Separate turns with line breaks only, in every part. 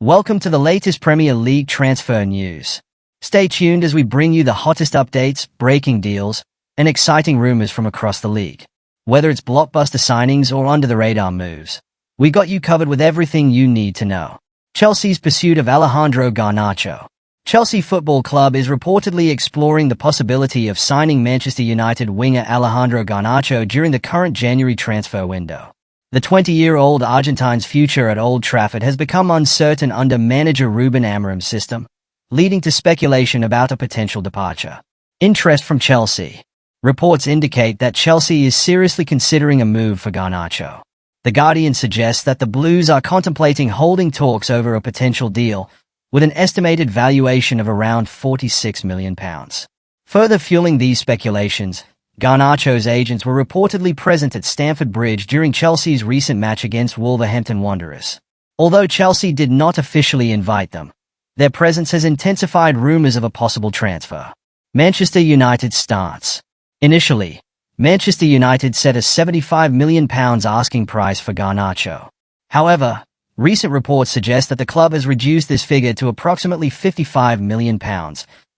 Welcome to the latest Premier League transfer news. Stay tuned as we bring you the hottest updates, breaking deals, and exciting rumors from across the league. Whether it's blockbuster signings or under-the-radar moves, we got you covered with everything you need to know. Chelsea's pursuit of Alejandro Garnacho. Chelsea Football Club is reportedly exploring the possibility of signing Manchester United winger Alejandro Garnacho during the current January transfer window. The 20-year-old Argentine's future at Old Trafford has become uncertain under manager Ruben Amorim's system, leading to speculation about a potential departure. Interest from Chelsea. Reports indicate that Chelsea is seriously considering a move for Garnacho. The Guardian suggests that the Blues are contemplating holding talks over a potential deal, with an estimated valuation of around £46 million. Further fueling these speculations, Garnacho's agents were reportedly present at Stamford Bridge during Chelsea's recent match against Wolverhampton Wanderers. Although Chelsea did not officially invite them, their presence has intensified rumors of a possible transfer. Manchester United starts. Initially, Manchester United set a £75 million asking price for Garnacho. However, recent reports suggest that the club has reduced this figure to approximately £55 million,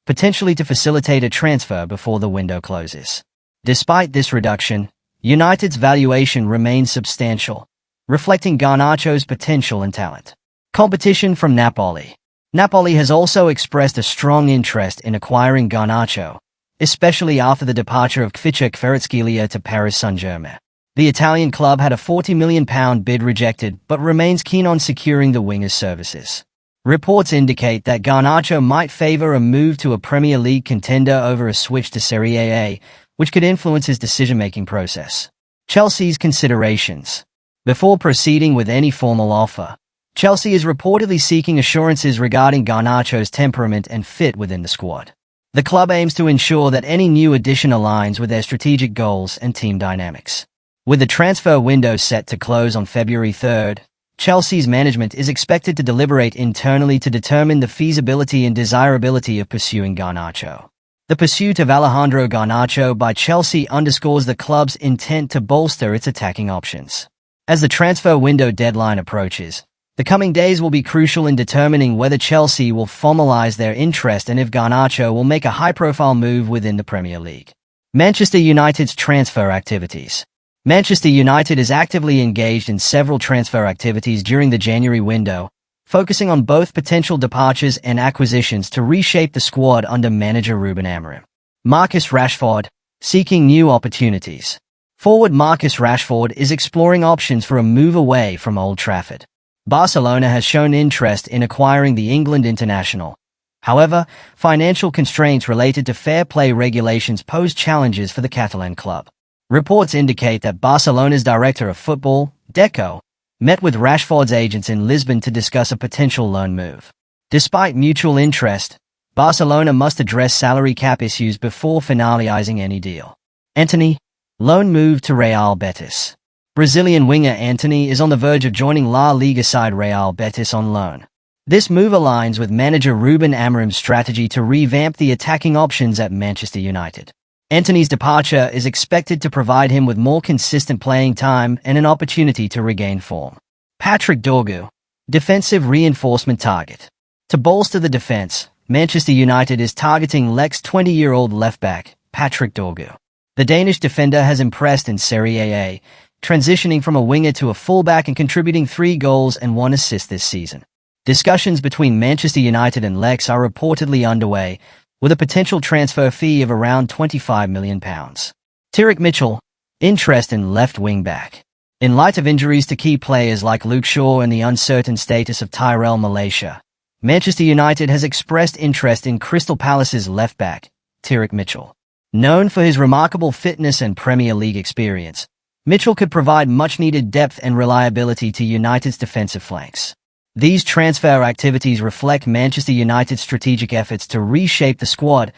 potentially to facilitate a transfer before the window closes. Despite this reduction, United's valuation remains substantial, reflecting Garnacho's potential and talent. Competition from Napoli. Napoli has also expressed a strong interest in acquiring Garnacho, especially after the departure of Kvaratskhelia to Paris Saint-Germain. The Italian club had a £40 million bid rejected but remains keen on securing the winger's services. Reports indicate that Garnacho might favour a move to a Premier League contender over a switch to Serie A, which could influence his decision-making process. Chelsea's considerations. Before proceeding with any formal offer, Chelsea is reportedly seeking assurances regarding Garnacho's temperament and fit within the squad. The club aims to ensure that any new addition aligns with their strategic goals and team dynamics. With the transfer window set to close on February 3rd, Chelsea's management is expected to deliberate internally to determine the feasibility and desirability of pursuing Garnacho. The pursuit of Alejandro Garnacho by Chelsea underscores the club's intent to bolster its attacking options. As the transfer window deadline approaches, the coming days will be crucial in determining whether Chelsea will formalize their interest and if Garnacho will make a high-profile move within the Premier League. Manchester United's transfer activities. Manchester United is actively engaged in several transfer activities during the January window, focusing on both potential departures and acquisitions to reshape the squad under manager Ruben Amorim. Marcus Rashford, seeking new opportunities. Forward Marcus Rashford is exploring options for a move away from Old Trafford. Barcelona has shown interest in acquiring the England international. However, financial constraints related to fair play regulations pose challenges for the Catalan club. Reports indicate that Barcelona's director of football, Deco, met with Rashford's agents in Lisbon to discuss a potential loan move. Despite mutual interest, Barcelona must address salary cap issues before finalizing any deal. Antony, loan move to Real Betis. Brazilian winger Antony is on the verge of joining La Liga side Real Betis on loan. This move aligns with manager Ruben Amorim's strategy to revamp the attacking options at Manchester United. Antony's departure is expected to provide him with more consistent playing time and an opportunity to regain form. Patrick Dogu, defensive reinforcement target. To bolster the defense, Manchester United is targeting Lex 20-year-old left-back, Patrick Dogu. The Danish defender has impressed in Serie A, transitioning from a winger to a fullback and contributing 3 goals and 1 assist this season. Discussions between Manchester United and Lex are reportedly underway, with a potential transfer fee of around £25 million. Tyrik Mitchell, interest in left wing-back. In light of injuries to key players like Luke Shaw and the uncertain status of Tyrell Malaysia, Manchester United has expressed interest in Crystal Palace's left-back, Tyrik Mitchell. Known for his remarkable fitness and Premier League experience, Mitchell could provide much-needed depth and reliability to United's defensive flanks. These transfer activities reflect Manchester United's strategic efforts to reshape the squad,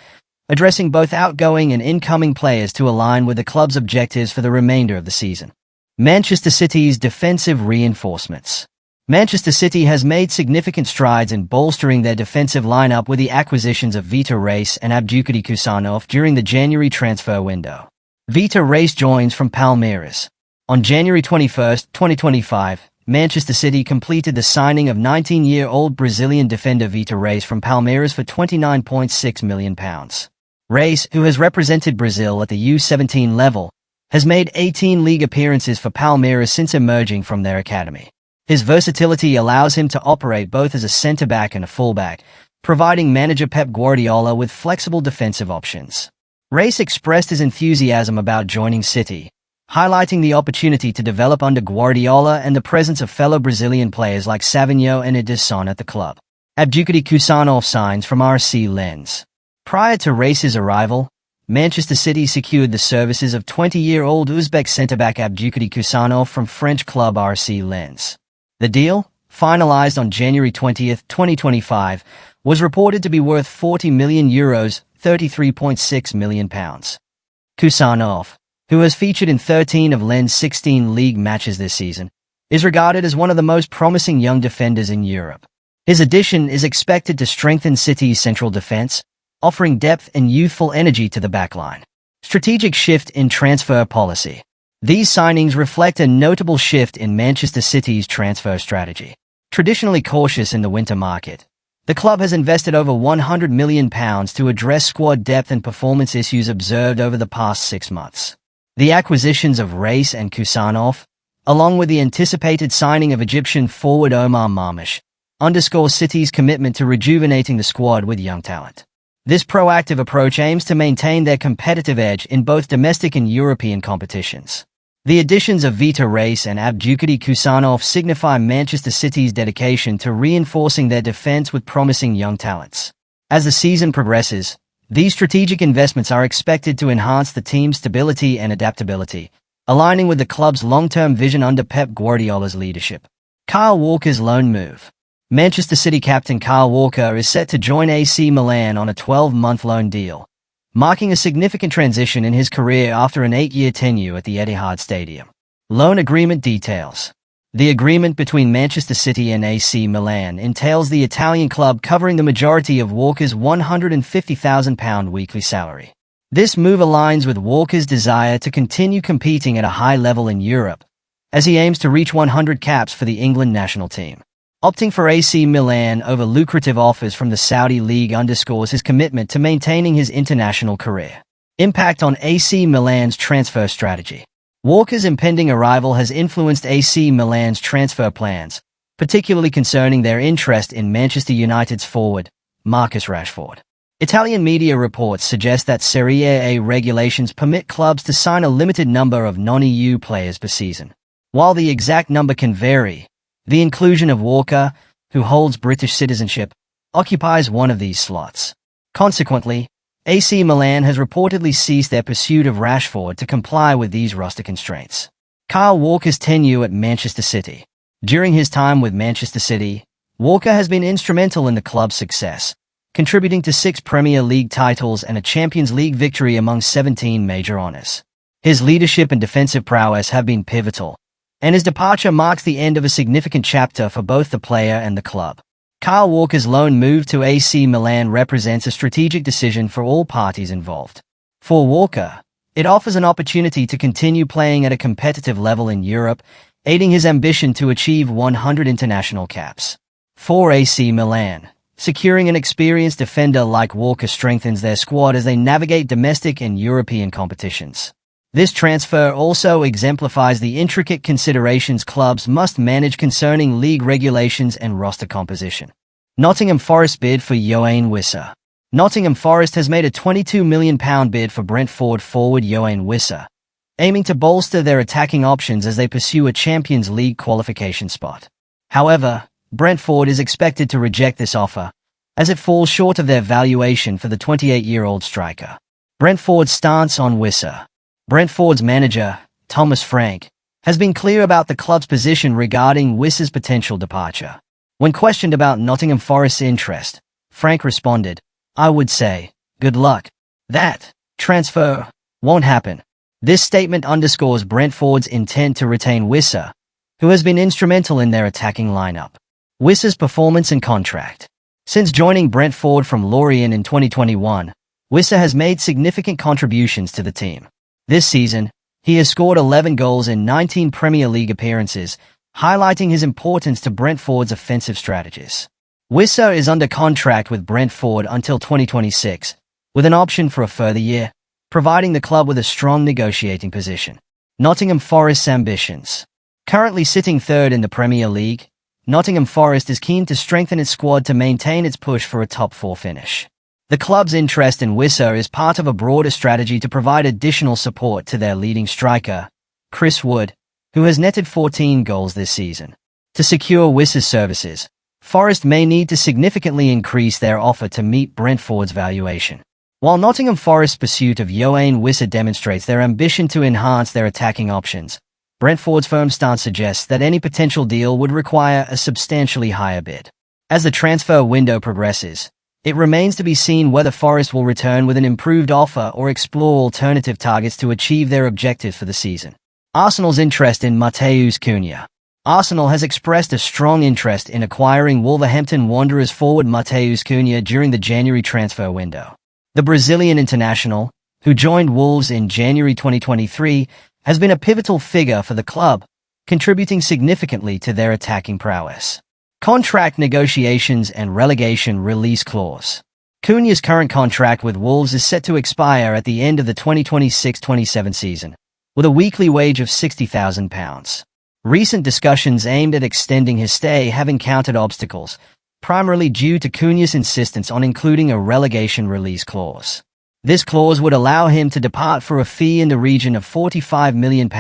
addressing both outgoing and incoming players to align with the club's objectives for the remainder of the season. Manchester City's defensive reinforcements. Manchester City has made significant strides in bolstering their defensive lineup with the acquisitions of Vitor Reis and Abdulkadir Kusanov during the January transfer window. Vitor Reis joins from Palmeiras. On January 21, 2025, Manchester City completed the signing of 19-year-old Brazilian defender Vitor Reis from Palmeiras for £29.6 million. Reis, who has represented Brazil at the U17 level, has made 18 league appearances for Palmeiras since emerging from their academy. His versatility allows him to operate both as a centre-back and a full-back, providing manager Pep Guardiola with flexible defensive options. Reis expressed his enthusiasm about joining City, highlighting the opportunity to develop under Guardiola and the presence of fellow Brazilian players like Savinho and Ederson at the club. Abdulkadir Kusanov signs from RC Lens. Prior to Reis's arrival, Manchester City secured the services of 20-year-old Uzbek centre-back Abdulkadir Kusanov from French club RC Lens. The deal, finalized on January 20, 2025, was reported to be worth €40 million, £33.6 million. Kusanov, who has featured in 13 of Lens' 16 league matches this season, is regarded as one of the most promising young defenders in Europe. His addition is expected to strengthen City's central defense, offering depth and youthful energy to the backline. Strategic shift in transfer policy. These signings reflect a notable shift in Manchester City's transfer strategy. Traditionally cautious in the winter market, the club has invested over £100 million to address squad depth and performance issues observed over the past 6 months. The acquisitions of Reis and Kusanov, along with the anticipated signing of Egyptian forward Omar Marmush, underscore City's commitment to rejuvenating the squad with young talent. This proactive approach aims to maintain their competitive edge in both domestic and European competitions. The additions of Vitor Reis and Abdulkadir Kusanov signify Manchester City's dedication to reinforcing their defense with promising young talents. As the season progresses, these strategic investments are expected to enhance the team's stability and adaptability, aligning with the club's long-term vision under Pep Guardiola's leadership. Kyle Walker's loan move. Manchester City captain Kyle Walker is set to join AC Milan on a 12-month loan deal, marking a significant transition in his career after an 8-year tenure at the Etihad Stadium. Loan agreement details. The agreement between Manchester City and AC Milan entails the Italian club covering the majority of Walker's £150,000 weekly salary. This move aligns with Walker's desire to continue competing at a high level in Europe, as he aims to reach 100 caps for the England national team. Opting for AC Milan over lucrative offers from the Saudi League underscores his commitment to maintaining his international career. Impact on AC Milan's transfer strategy. Walker's impending arrival has influenced AC Milan's transfer plans, particularly concerning their interest in Manchester United's forward, Marcus Rashford. Italian media reports suggest that Serie A regulations permit clubs to sign a limited number of non-EU players per season. While the exact number can vary, the inclusion of Walker, who holds British citizenship, occupies one of these slots. Consequently, AC Milan has reportedly ceased their pursuit of Rashford to comply with these roster constraints. Kyle Walker's tenure at Manchester City. During his time with Manchester City, Walker has been instrumental in the club's success, contributing to 6 Premier League titles and a Champions League victory among 17 major honours. His leadership and defensive prowess have been pivotal, and his departure marks the end of a significant chapter for both the player and the club. Kyle Walker's loan move to AC Milan represents a strategic decision for all parties involved. For Walker, it offers an opportunity to continue playing at a competitive level in Europe, aiding his ambition to achieve 100 international caps. For AC Milan, securing an experienced defender like Walker strengthens their squad as they navigate domestic and European competitions. This transfer also exemplifies the intricate considerations clubs must manage concerning league regulations and roster composition. Nottingham Forest bid for Yoane Wissa. Nottingham Forest has made a £22 million bid for Brentford forward Yoane Wissa, aiming to bolster their attacking options as they pursue a Champions League qualification spot. However, Brentford is expected to reject this offer, as it falls short of their valuation for the 28-year-old striker. Brentford's stance on Wissa. Brentford's manager, Thomas Frank, has been clear about the club's position regarding Wissa's potential departure. When questioned about Nottingham Forest's interest, Frank responded, "I would say, good luck. That transfer won't happen." This statement underscores Brentford's intent to retain Wissa, who has been instrumental in their attacking lineup. Wissa's performance and contract. Since joining Brentford from Lorient in 2021, Wissa has made significant contributions to the team. This season, he has scored 11 goals in 19 Premier League appearances, highlighting his importance to Brentford's offensive strategies. Wissa is under contract with Brentford until 2026, with an option for a further year, providing the club with a strong negotiating position. Nottingham Forest's ambitions. Currently sitting third in the Premier League, Nottingham Forest is keen to strengthen its squad to maintain its push for a top 4 finish. The club's interest in Wissa is part of a broader strategy to provide additional support to their leading striker, Chris Wood, who has netted 14 goals this season. To secure Wissa's services, Forest may need to significantly increase their offer to meet Brentford's valuation. While Nottingham Forest's pursuit of Yoane Wissa demonstrates their ambition to enhance their attacking options, Brentford's firm stance suggests that any potential deal would require a substantially higher bid. As the transfer window progresses, it remains to be seen whether Forest will return with an improved offer or explore alternative targets to achieve their objectives for the season. Arsenal's interest in Matheus Cunha. Arsenal has expressed a strong interest in acquiring Wolverhampton Wanderers forward Matheus Cunha during the January transfer window. The Brazilian international, who joined Wolves in January 2023, has been a pivotal figure for the club, contributing significantly to their attacking prowess. Contract negotiations and relegation release clause. Cunha's current contract with Wolves is set to expire at the end of the 2026-27 season, with a weekly wage of £60,000. Recent discussions aimed at extending his stay have encountered obstacles, primarily due to Cunha's insistence on including a relegation release clause. This clause would allow him to depart for a fee in the region of £45 million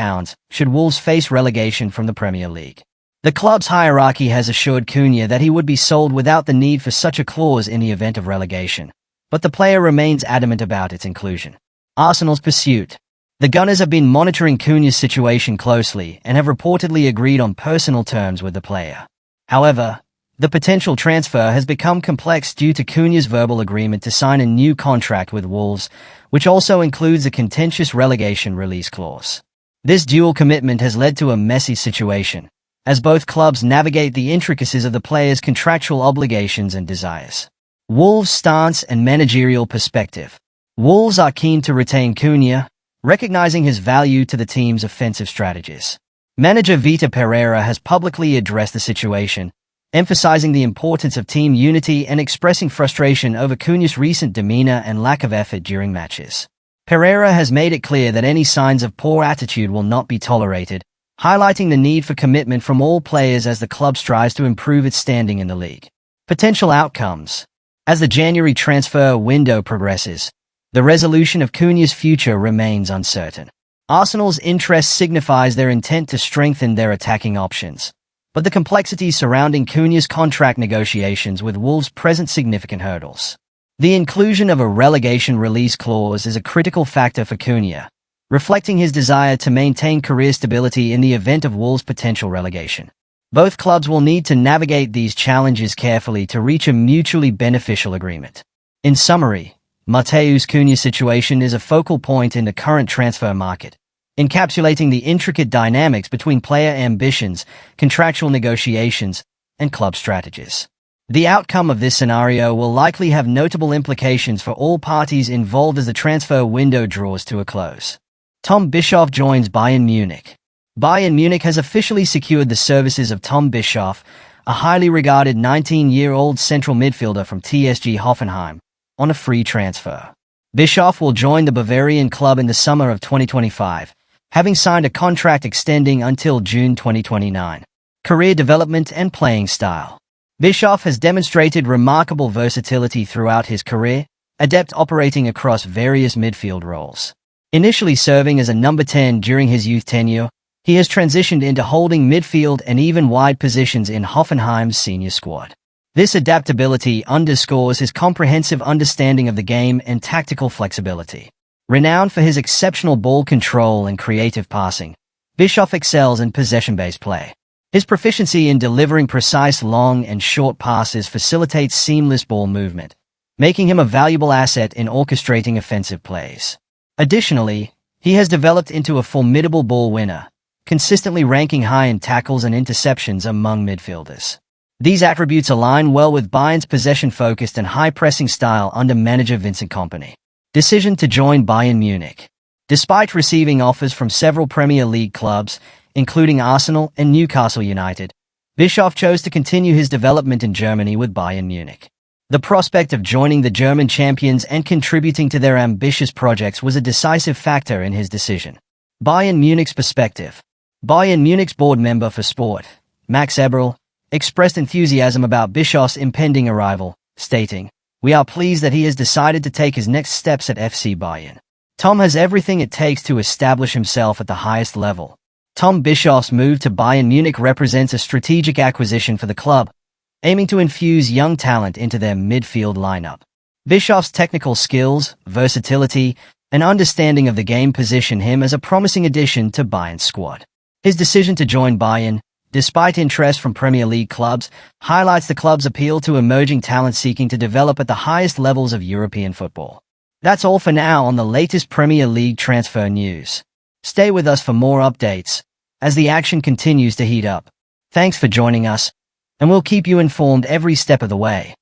should Wolves face relegation from the Premier League. The club's hierarchy has assured Cunha that he would be sold without the need for such a clause in the event of relegation, but the player remains adamant about its inclusion. Arsenal's pursuit. The Gunners have been monitoring Cunha's situation closely and have reportedly agreed on personal terms with the player. However, the potential transfer has become complex due to Cunha's verbal agreement to sign a new contract with Wolves, which also includes a contentious relegation release clause. This dual commitment has led to a messy situation, as both clubs navigate the intricacies of the player's contractual obligations and desires. Wolves' stance and managerial perspective. Wolves are keen to retain Cunha, recognizing his value to the team's offensive strategies. Manager Vitor Pereira has publicly addressed the situation, emphasizing the importance of team unity and expressing frustration over Cunha's recent demeanor and lack of effort during matches. Pereira has made it clear that any signs of poor attitude will not be tolerated, highlighting the need for commitment from all players as the club strives to improve its standing in the league. Potential outcomes. As the January transfer window progresses, the resolution of Cunha's future remains uncertain. Arsenal's interest signifies their intent to strengthen their attacking options, but the complexities surrounding Cunha's contract negotiations with Wolves present significant hurdles. The inclusion of a relegation release clause is a critical factor for Cunha, reflecting his desire to maintain career stability in the event of Wolves' potential relegation. Both clubs will need to navigate these challenges carefully to reach a mutually beneficial agreement. In summary, Matheus Cunha's situation is a focal point in the current transfer market, encapsulating the intricate dynamics between player ambitions, contractual negotiations, and club strategies. The outcome of this scenario will likely have notable implications for all parties involved as the transfer window draws to a close. Tom Bishoff joins Bayern Munich. Bayern Munich has officially secured the services of Tom Bishoff, a highly regarded 19-year-old central midfielder from TSG Hoffenheim, on a free transfer. Bischoff will join the Bavarian club in the summer of 2025, having signed a contract extending until June 2029. Career development and playing style. Bischoff has demonstrated remarkable versatility throughout his career, adept operating across various midfield roles. Initially serving as a number 10 during his youth tenure, he has transitioned into holding midfield and even wide positions in Hoffenheim's senior squad. This adaptability underscores his comprehensive understanding of the game and tactical flexibility. Renowned for his exceptional ball control and creative passing, Bischoff excels in possession-based play. His proficiency in delivering precise long and short passes facilitates seamless ball movement, making him a valuable asset in orchestrating offensive plays. Additionally, he has developed into a formidable ball winner, consistently ranking high in tackles and interceptions among midfielders. These attributes align well with Bayern's possession-focused and high-pressing style under manager Vincent Kompany. Decision to join Bayern Munich. Despite receiving offers from several Premier League clubs, including Arsenal and Newcastle United, Bischoff chose to continue his development in Germany with Bayern Munich. The prospect of joining the German champions and contributing to their ambitious projects was a decisive factor in his decision. Bayern Munich's perspective. Bayern Munich's board member for sport, Max Eberl, expressed enthusiasm about Bischoff's impending arrival, stating, "We are pleased that he has decided to take his next steps at FC Bayern. Tom has everything it takes to establish himself at the highest level." Tom Bischoff's move to Bayern Munich represents a strategic acquisition for the club, aiming to infuse young talent into their midfield lineup. Bischoff's technical skills, versatility, and understanding of the game position him as a promising addition to Bayern's squad. His decision to join Bayern, despite interest from Premier League clubs, highlights the club's appeal to emerging talent seeking to develop at the highest levels of European football. That's all for now on the latest Premier League transfer news. Stay with us for more updates as the action continues to heat up. Thanks for joining us, and we'll keep you informed every step of the way.